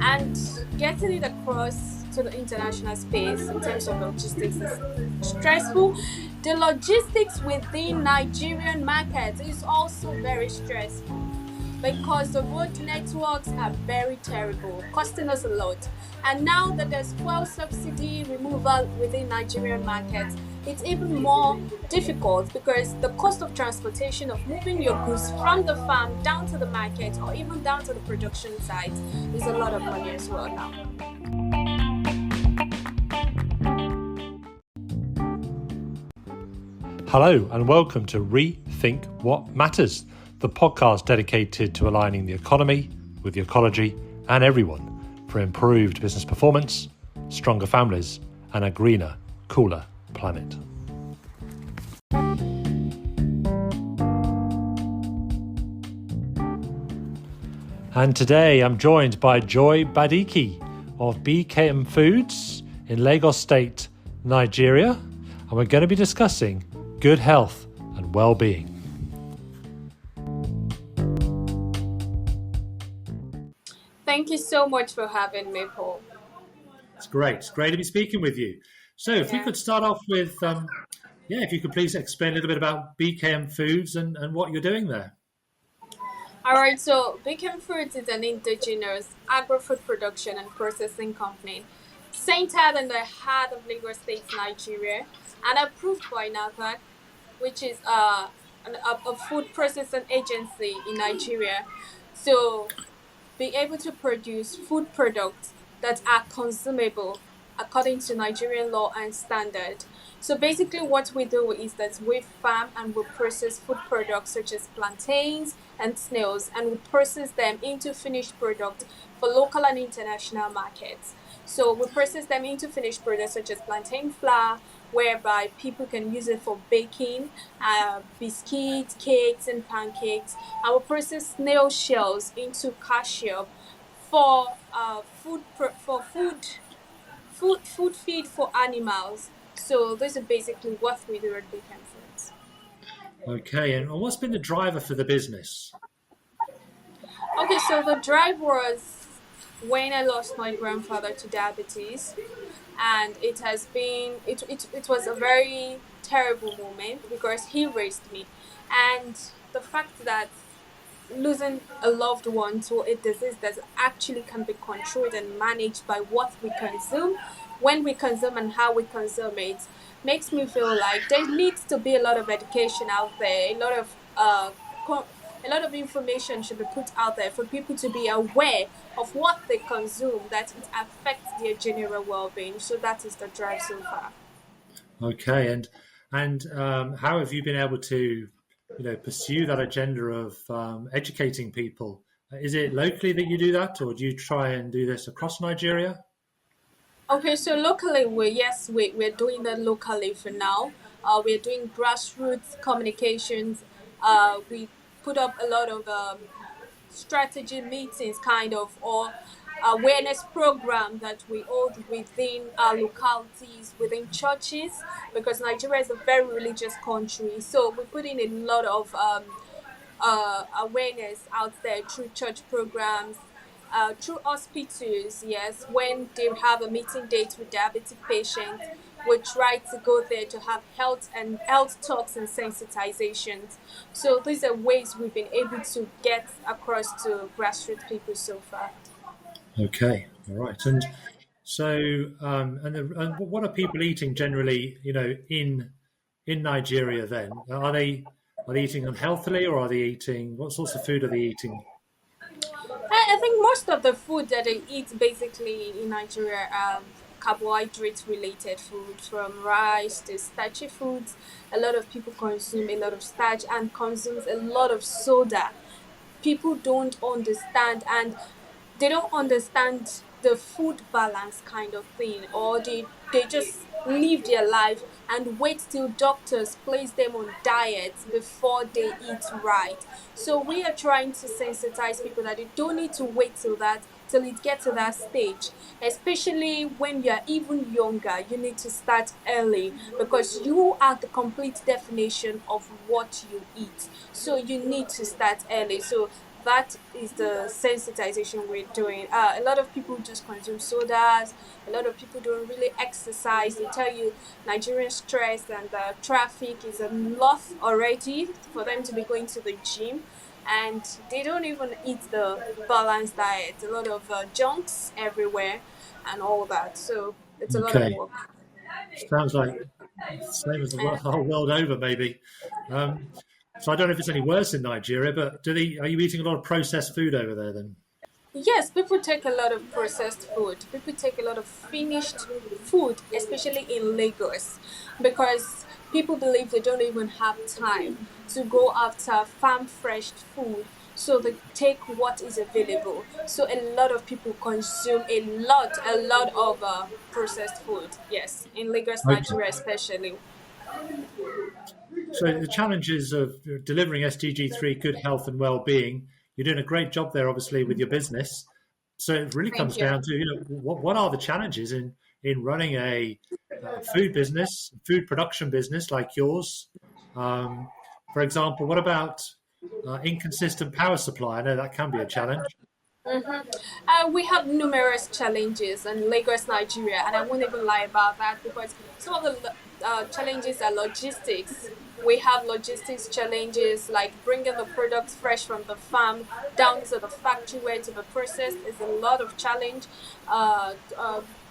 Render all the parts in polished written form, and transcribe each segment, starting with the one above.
and getting it across to the international space in terms of logistics is stressful. The logistics within Nigerian markets is also very stressful because the road networks are very terrible, costing us a lot. And now that there's fuel subsidy removal within Nigerian markets, it's even more difficult because the cost of transportation of moving your goods from the farm down to the market or even down to the production site is a lot of money as well now. Hello and welcome to Rethink What Matters, the podcast dedicated to aligning the economy with the ecology and everyone for improved business performance, stronger families and a greener, cooler planet. And today I'm joined by Joy Badiki of BKM Foods in Lagos State, Nigeria, and we're going to be discussing good health and well-being. Thank you so much for having me, Paul. It's great. It's great to be speaking with you. So if we could start off with, if you could please explain a little bit about BKM Foods and what you're doing there. All right, so BKM Foods is an indigenous agri-food production and processing company centered in the heart of Lagos State, Nigeria, and approved by NAFDAC, which is a food processing agency in Nigeria. So be able to produce food products that are consumable according to Nigerian law and standard. So basically what we do is that we farm and we process food products such as plantains and snails, and we process them into finished product for local and international markets. So we process them into finished products such as plantain flour, whereby people can use it for baking, biscuits, cakes, and pancakes. And we process snail shells into cashew for food feed for animals. So this is basically what we do at BKM Foods. Okay, and what's been the driver for the business? Okay, so the drive was when I lost my grandfather to diabetes, and it was a very terrible moment because he raised me, and the fact that losing a loved one to a disease that actually can be controlled and managed by what we consume, when we consume and how we consume it, makes me feel like there needs to be a lot of education out there, a lot of information should be put out there for people to be aware of what they consume, that it affects their general well-being. So that is the drive so far. Okay, and how have you been able to, pursue that agenda of educating people? Is it locally that you do that, or do you try and do this across Nigeria? Okay, so locally, we're doing that locally for now. We're doing grassroots communications. We put up a lot of strategy meetings, kind of, or awareness program that we hold within our localities, within churches, because Nigeria is a very religious country. So we put in a lot of awareness out there through church programs, through hospitals. Yes, when they have a meeting date with diabetic patients, we try to go there to have health talks and sensitizations. So these are ways we've been able to get across to grassroots people so far. Okay, all right, and so and what are people eating generally? In Nigeria, then are they eating unhealthily, or are they eating what sorts of food are they eating? I think most of the food that I eat basically in Nigeria are carbohydrate related food, from rice to starchy foods. A lot of people consume a lot of starch and consumes a lot of soda. People don't understand, and they don't understand the food balance kind of thing, or they just live their life and wait till doctors place them on diets before they eat right. So we are trying to sensitize people that they don't need to wait till it gets to that stage, especially when you're even younger. You need to start early because you are the complete definition of what you eat, so you need to start early. So that is the sensitization we're doing. A lot of people just consume sodas. A lot of people don't really exercise. They tell you Nigerian stress and traffic is enough already for them to be going to the gym, and they don't even eat the balanced diet. A lot of junks everywhere and all that. So it's a lot of Okay, work. sounds like same as the whole world over, maybe. Um, so I don't know if it's any worse in Nigeria, but are you eating a lot of processed food over there then? Yes, people take a lot of processed food. People take a lot of finished food, especially in Lagos, because people believe they don't even have time to go after farm fresh food. So they take what is available. So a lot of people consume a lot of processed food. Yes, in Lagos, Okay. Nigeria, especially. So the challenges of delivering SDG3 good health and well-being, you're doing a great job there, obviously, with your business. So it really Thank comes you. down to, what are the challenges in running a food business, food production business like yours? Um, for example, what about inconsistent power supply? I know that can be a challenge. We have numerous challenges in Lagos, Nigeria, and I won't even lie about that because some of the challenges are logistics. We have logistics challenges like bringing the products fresh from the farm down to the factory where to be processed is a lot of challenge.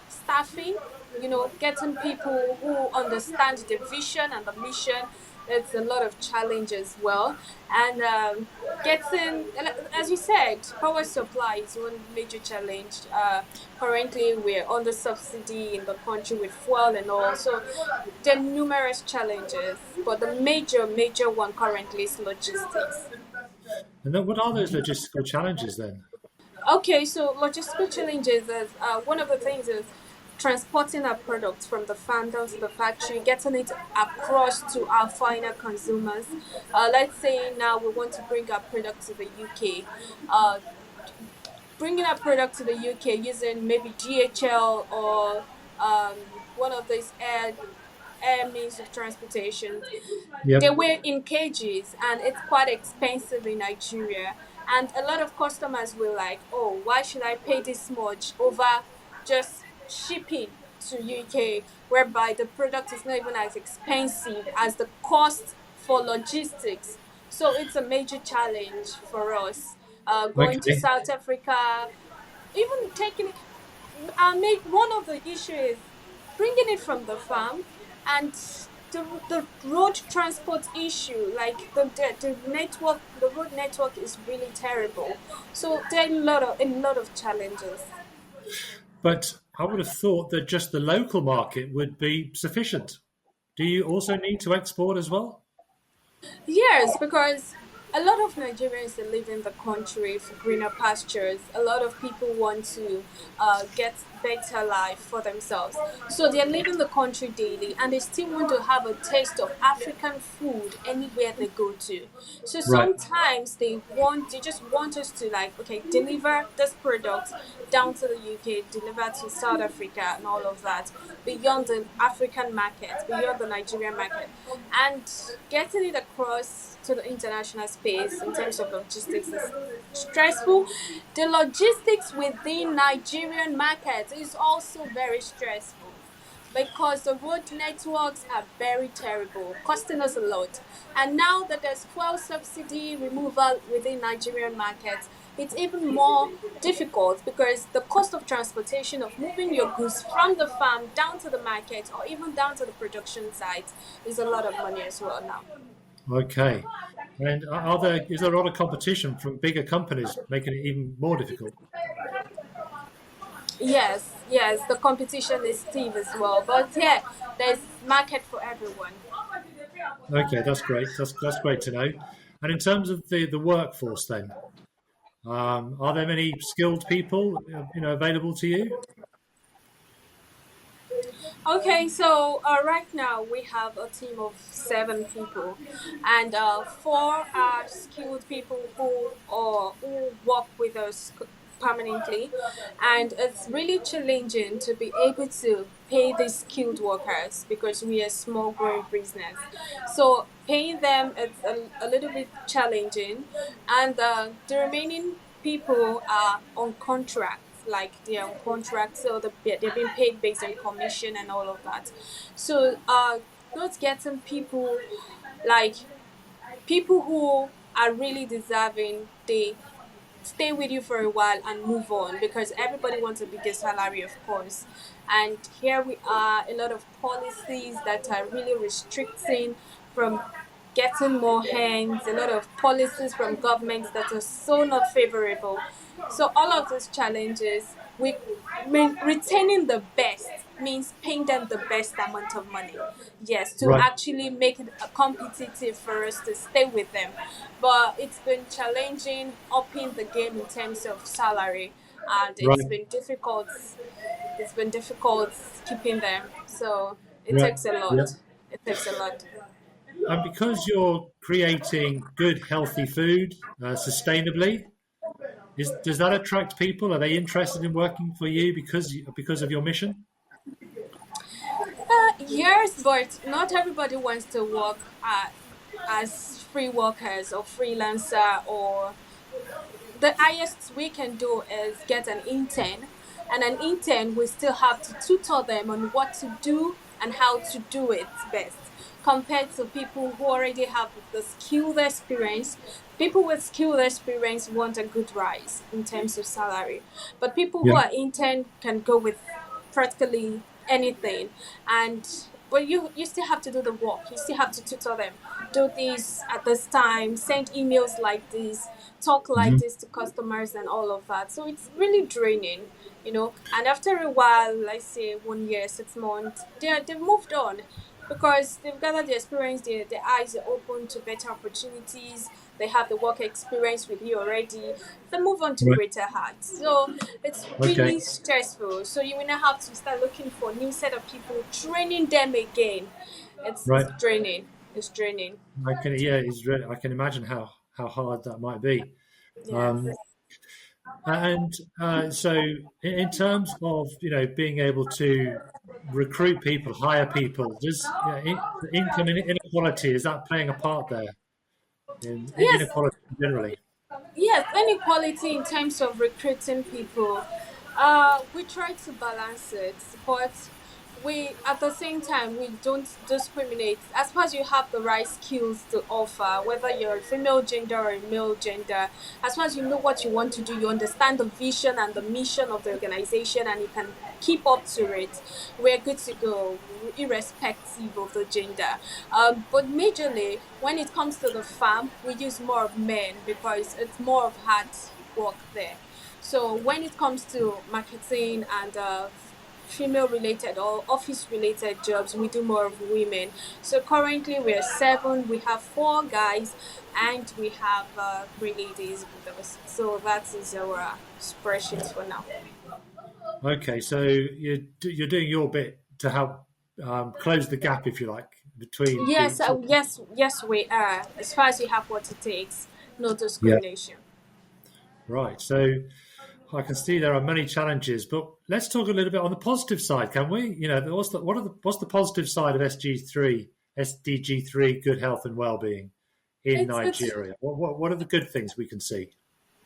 Staffing, getting people who understand the vision and the mission. It's a lot of challenge as well, and getting, as you said, power supply is one major challenge. Currently, we're under subsidy in the country with fuel and all, so there are numerous challenges, but the major one currently is logistics. And then what are those logistical challenges then? Okay, so logistical challenges is one of the things is transporting our products from the farm down to the factory, getting it across to our final consumers. Let's say now we want to bring our product to the UK. Uh, Bringing our product to the UK using maybe DHL or one of these air means of transportation. They Yep. were in cages and it's quite expensive in Nigeria. And a lot of customers were like, oh, why should I pay this much over just shipping to UK, whereby the product is not even as expensive as the cost for logistics. So it's a major challenge for us. Going to Okay. South Africa, even taking it, one of the issues is bringing it from the farm, and the road transport issue, like the road network is really terrible. So there are a lot of challenges. But I would have thought that just the local market would be sufficient. Do you also need to export as well? Yes, because a lot of Nigerians that live in the country for greener pastures. A lot of people want to get better life for themselves, so they're leaving the country daily, and they still want to have a taste of African food anywhere they go to. So Right. sometimes they just want us to, like, okay, deliver this product down to the UK, deliver to South Africa, and all of that beyond the African market, beyond the Nigerian market, and getting it across to the international space in terms of logistics is stressful. The logistics within Nigerian market is also very stressful because the road networks are very terrible, costing us a lot. And now that there's fuel subsidy removal within Nigerian markets, it's even more difficult because the cost of transportation of moving your goods from the farm down to the market or even down to the production site is a lot of money as well now. Okay. And is there a lot of competition from bigger companies making it even more difficult? Yes, the competition is stiff as well, but yeah, there's market for everyone. Okay, that's great. That's great to know. And in terms of the workforce, then, are there many skilled people available to you? Okay, so right now we have a team of 7 people, and four are skilled people who work with us permanently, and it's really challenging to be able to pay these skilled workers because we are a small growing business. So paying them is a little bit challenging, and the remaining people are on contracts. Like they're on contract, so they're being paid based on commission and all of that. So not getting like people who are really deserving, they stay with you for a while and move on because everybody wants a bigger salary, of course. And here we are, a lot of policies that are really restricting from getting more hands, a lot of policies from governments that are so not favorable. So all of those challenges, we mean retaining the best means paying them the best amount of money. Yes, to Right. actually make it competitive for us to stay with them. But it's been challenging upping the game in terms of salary, and it's Right. been difficult. It's been difficult keeping them. So it Right. takes a Yeah. lot. It takes a lot. And because you're creating good, healthy food sustainably, does that attract people? Are they interested in working for you because of your mission? Yes, but not everybody wants to work as free workers or freelancer, or the highest we can do is get an intern, and an intern we still have to tutor them on what to do and how to do it best, compared to people who already have the skilled experience. People with skilled experience want a good rise in terms of salary, but people who Yeah. are intern can go with practically anything. And but you still have to do the work, you still have to tutor them, do this at this time, send emails like this, talk like Mhm. this to customers and all of that. So it's really draining, and after a while, let's say 1 year, 6 months, they've moved on because they've gathered the experience, their eyes are open to better opportunities, they have the work experience with you already, they move on to Right. greater heights. So it's Okay. really stressful. So you will now have to start looking for a new set of people, training them again. It's Right. draining. It's draining. I can. Yeah. I can imagine how hard that might be. Yes. Um, and so, in terms of being able to recruit people, hire people, does income inequality, is that playing a part there in Yes, inequality generally? yes, inequality in terms of recruiting people. We try to balance it, but we at the same time we don't discriminate. As far as you have the right skills to offer, whether you're a female gender or a male gender, as far as you know what you want to do, you understand the vision and the mission of the organization, and you can keep up to it, we're good to go, irrespective of the gender. But majorly, when it comes to the farm, we use more of men because it's more of hard work there. So when it comes to marketing and female related or office related jobs, we do more of women. So currently we're seven, we have four guys, and we have 3 ladies with us. So that is our spreadsheet for now. Okay, so you're doing your bit to help close the gap, if you like, between Yes, the. yes, we are. As far as you have what it takes, no Yeah. discrimination. Right. So I can see there are many challenges, but let's talk a little bit on the positive side, can we? What's the positive side of SDG3, good health and well-being in It's Nigeria? What are the good things we can see?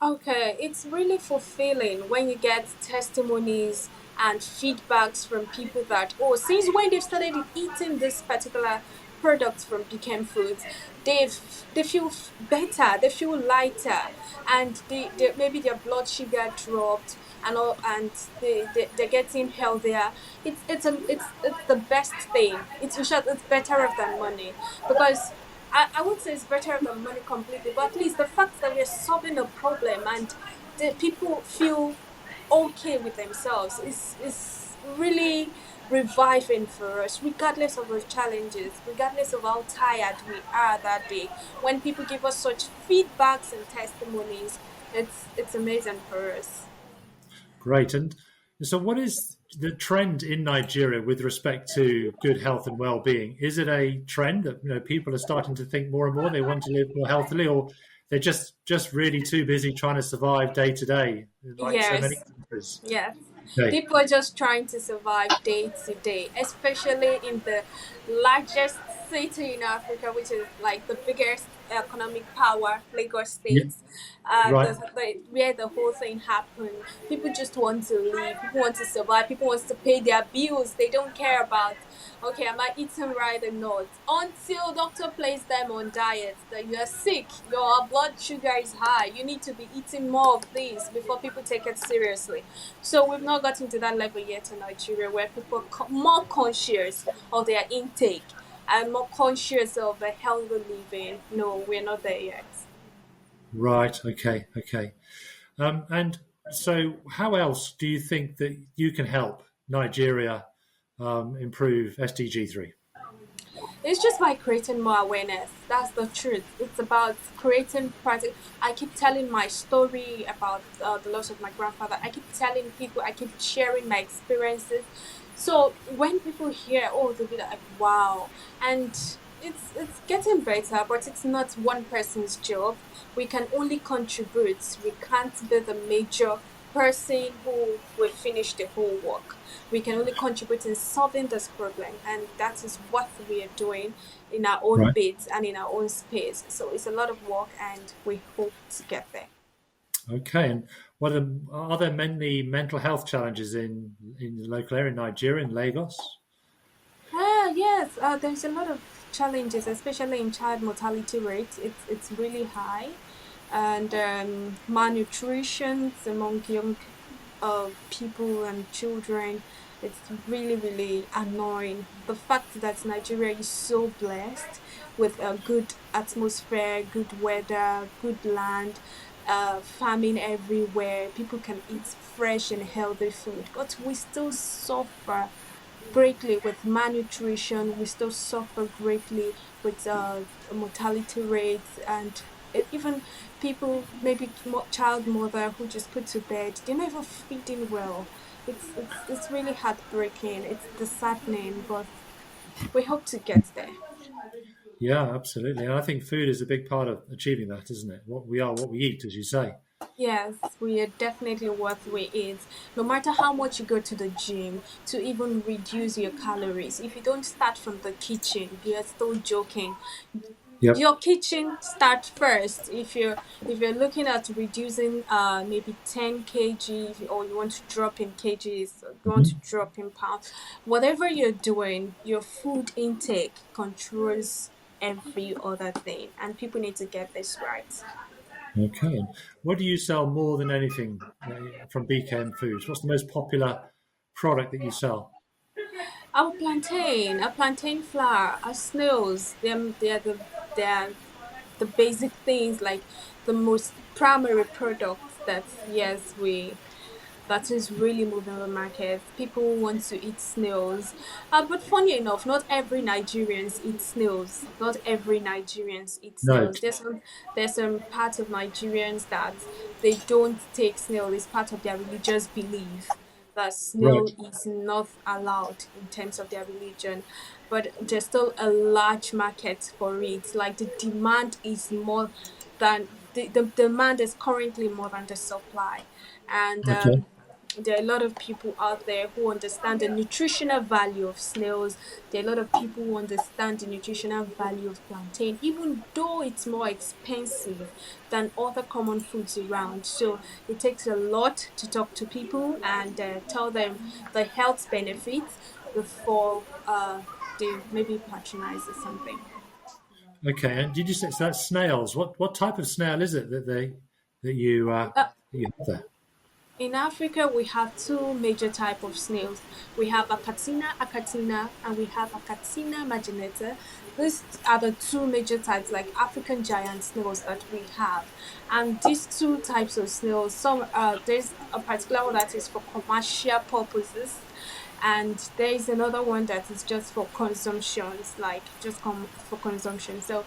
Okay, it's really fulfilling when you get testimonies and feedbacks from people that, oh, since when they've started eating this particular product from Became Foods, they feel better, they feel lighter, and maybe their blood sugar dropped and all, and they're getting healthier. It's the best thing. It's in short, it's better off than money because I would say it's better than money completely, but at least the fact that we're solving a problem and the people feel okay with themselves is really reviving for us, regardless of the challenges, regardless of how tired we are that day. When people give us such feedbacks and testimonies, it's amazing for us. Great. And so, what is the trend in Nigeria with respect to good health and well-being? Is it a trend that people are starting to think more and more they want to live more healthily, or they're just really too busy trying to survive day to day, like so many Yes. countries. Yes. Okay. People are just trying to survive day to day, especially in the largest city in Africa, which is like the biggest economic power, Lagos Yeah. State, Right. where the whole thing happened. People just want to live. People want to survive. People want to pay their bills. They don't care about, okay, am I eating right or not? Until doctor place them on diet that you are sick, your blood sugar is high, you need to be eating more of this before people take it seriously. So we've not gotten to that level yet in Nigeria where people are more conscious of their intake and more conscious of a healthy living. No, we're not there yet. Right. Okay. Okay. And so, how else do you think that you can help Nigeria improve SDG 3? It's just by creating more awareness. That's the truth. It's about creating practice. I keep telling my story about the loss of my grandfather. I keep telling people, I keep sharing my experiences. So when people hear, oh, they'll be like, wow. And it's getting better, but it's not one person's job. We can only contribute. We can't be the major person who will finish the whole work. We can only contribute in solving this problem, and that is what we are doing in our own Right. bit and in our own space. So it's a lot of work, and we hope to get there. Okay. And are there many mental health challenges in the local area in Nigeria, in Lagos? Yes, there's a lot of challenges, especially in child mortality rates. It's really high, and malnutrition among young people and children. It's really, really annoying. The fact that Nigeria is so blessed with a good atmosphere, good weather, good land, farming everywhere. People can eat fresh and healthy food, but we still suffer greatly with malnutrition. We still suffer greatly with mortality rates and even people, maybe child mother who just put to bed, they're not even feeding well. It's really heartbreaking. It's disheartening, but we hope to get there. Yeah, absolutely. And I think food is a big part of achieving that, isn't it? What we are, what we eat, as you say. Yes, we are definitely worth we eat. No matter how much you go to the gym to even reduce your calories, if you don't start from the kitchen, you're still joking. Yep. Your kitchen start first. If you're looking at reducing maybe 10 kg, or you want to drop in kgs, or you want to Mhm. drop in pounds, whatever you're doing, your food intake controls every other thing, and people need to get this right. Okay. And what do you sell more than anything from BKM Foods? What's the most popular product that you sell? Our plantain flour, our snails, they're the basic things, like the most primary products that, yes, we that is really moving the market. People want to eat snails. But funny enough, not every Nigerians eat snails. Not every Nigerians eat No. snails. There's some part of Nigerians that they don't take snail. It's part of their religious belief that snail Right. is not allowed in terms of their religion. But there's still a large market for it. Like the demand is more than the demand is currently more than the supply. And Okay. there are a lot of people out there who understand the nutritional value of snails. There are a lot of people who understand the nutritional value of plantain, even though it's more expensive than other common foods around. So it takes a lot to talk to people and tell them the health benefits before they maybe patronize or something. Okay. And did you say so that's snails? What type of snail is it Uh, that you have there? In Africa, we have two major type of snails. We have acatina, and we have acatina marginata. These are the two major types, like African giant snails that we have. And these two types of snails, there's a particular one that is for commercial purposes, and there is another one that is just for consumptions, like just for consumption. So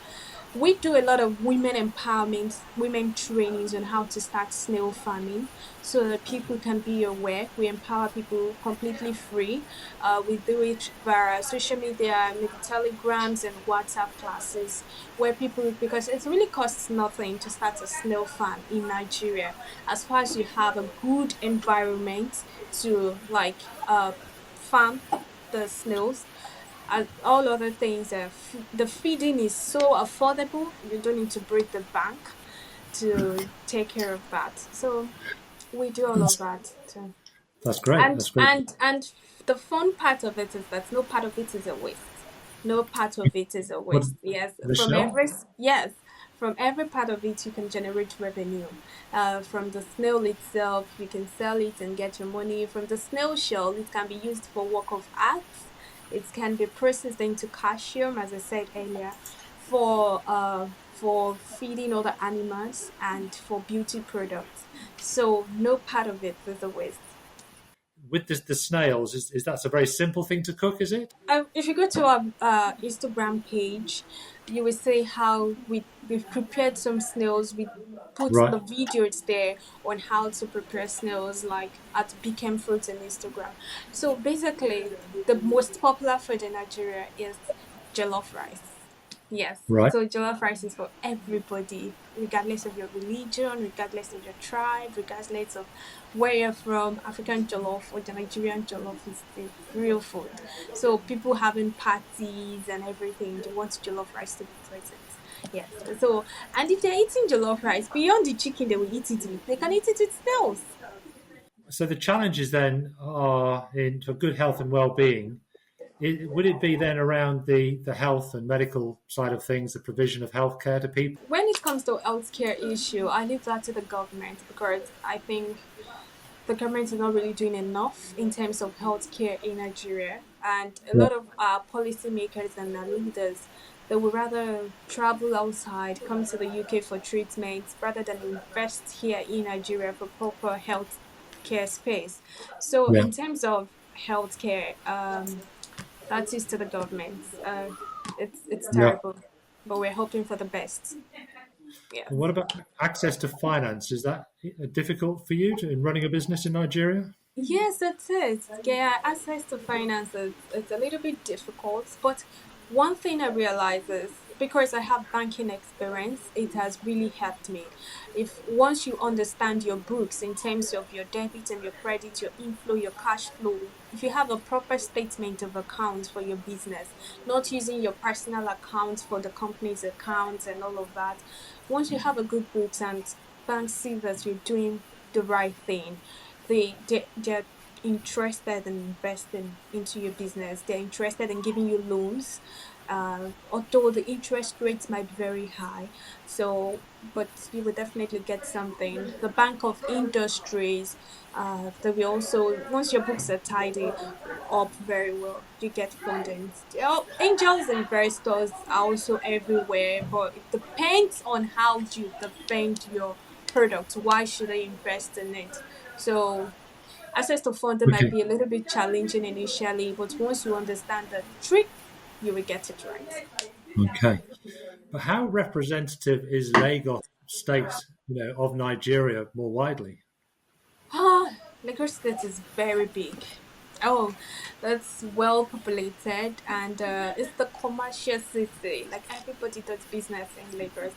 We do a lot of women empowerment, women trainings on how to start snail farming so that people can be aware. We empower people completely free. We do it via social media, maybe telegrams and WhatsApp classes where people, because it really costs nothing to start a snail farm in Nigeria as far as you have a good environment to farm the snails and all other things. The feeding is so affordable. You don't need to break the bank to take care of that. So we do all of That's, that too. that's great. And That's great. and and the fun part of it is that no part of it is a waste. No part of it is a What waste. Yes, the shell? from every part of it you can generate revenue. From the snail itself, you can sell it and get your money. From the snail shell, it can be used for work of art. It can be processed into calcium, as I said earlier, for feeding other animals and for beauty products. So no part of it is a waste. With the snails, is that's a very simple thing to cook, is it? If you go to our Instagram page, you will see how we've prepared some snails. We put Right. the videos there on how to prepare snails, like at Became Fruits on Instagram. So basically, the most popular food in Nigeria is jollof rice. Yes, Right. so jollof rice is for everybody, regardless of your religion, regardless of your tribe, regardless of where you're from. African jollof or the Nigerian jollof is the real food. So people having parties and everything, they want jollof rice to be present. Yes. So and if they're eating jollof rice, beyond the chicken they will eat it with, they can eat it with snails. So the challenges then are in for good health and well-being. Would it be then around the health and medical side of things, the provision of healthcare to people? When it comes to healthcare issue, I leave that to the government because I think the government is not really doing enough in terms of healthcare in Nigeria, and a Yeah. lot of our policymakers and our leaders, they would rather travel outside, come to the UK for treatment rather than invest here in Nigeria for proper health care space. So Yeah. in terms of healthcare, that is to the government. It's Yeah. terrible, but we're hoping for the best. Yeah. And what about access to finance? Is that difficult for you in running a business in Nigeria? Yes, it is. Yeah, access to finances is a little bit difficult, but one thing I realize is because I have banking experience, it has really helped me. If once you understand your books in terms of your debit and your credit, your inflow, your cash flow, if you have a proper statement of accounts for your business, not using your personal accounts for the company's accounts and all of that, once you have a good books and banks see that you're doing the right thing, they're interested in investing into your business. They're interested in giving you loans, although the interest rates might be very high. So, but you will definitely get something. The Bank of Industries, they will also, once your books are tidy up very well, you get funding. Angels and investors are also everywhere, but it depends on how you defend your product. Why should I invest in it? So access to funding might Okay. be a little bit challenging initially, but once you understand the trick, you will get it right. Okay. But how representative is Lagos state, of Nigeria more widely? Ah, Lagos State is very big. Oh, that's well populated and it's the commercial city. Like everybody does business in Lagos.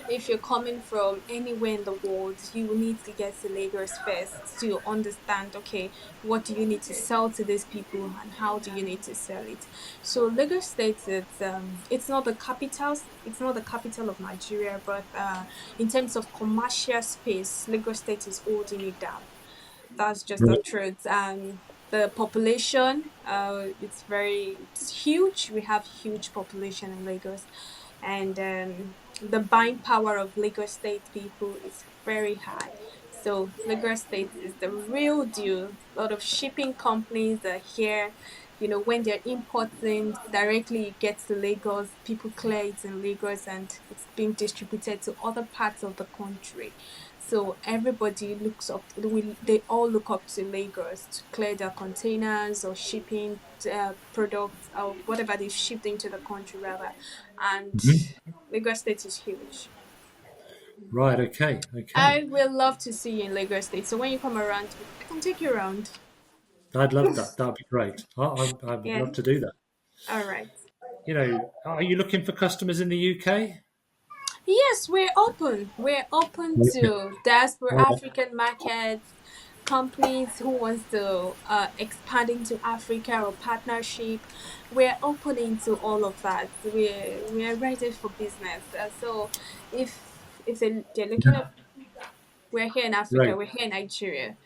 If you're coming from anywhere in the world, you will need to get to Lagos first to understand, okay, what do you need to sell to these people and how do you need to sell it. So Lagos State, it's not the capital. It's not the capital of Nigeria, but in terms of commercial space, Lagos State is holding it down. That's just the Right. truth. The population, it's huge. We have huge population in Lagos, and the buying power of Lagos State people is very high. So Lagos State is the real deal. A lot of shipping companies are here. when they're importing directly, it gets to Lagos, people clear it in Lagos and it's being distributed to other parts of the country. So everybody looks up, they all look up to Lagos to clear their containers or shipping products or whatever they've shipped into the country, rather. And Mhm. Lagos State is huge. Right. Okay. Okay. I will love to see you in Lagos State. So when you come around, I can take you around. I'd love that. That'd be great. I would Yeah. love to do that. All right. Are you looking for customers in the UK? Yes, we're open. We're open Okay. to diaspora All right. African markets, companies who wants to expand into Africa or partnership. We're opening to all of that. We're ready for business. So if they're looking at, we're here in Africa. Great. We're here in Nigeria.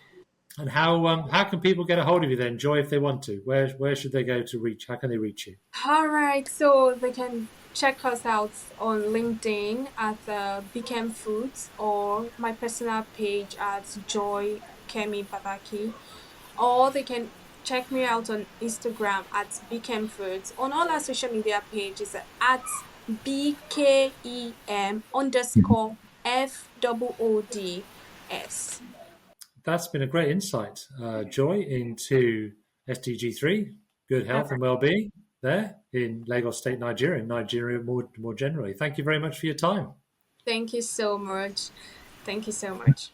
And how can people get a hold of you then, Joy, if they want to? Where should they go to reach? How can they reach you? All right, so they can check us out on LinkedIn at BKM Foods or my personal page at Joy Kemi Badaki, or they can check me out on Instagram at BKM Foods. On all our social media pages at BKEM underscore FOODS. That's been a great insight, Joy, into SDG3, good All health right. and well-being there in Lagos State, Nigeria, and Nigeria more generally. Thank you very much for your time. Thank you so much. Thank you so much.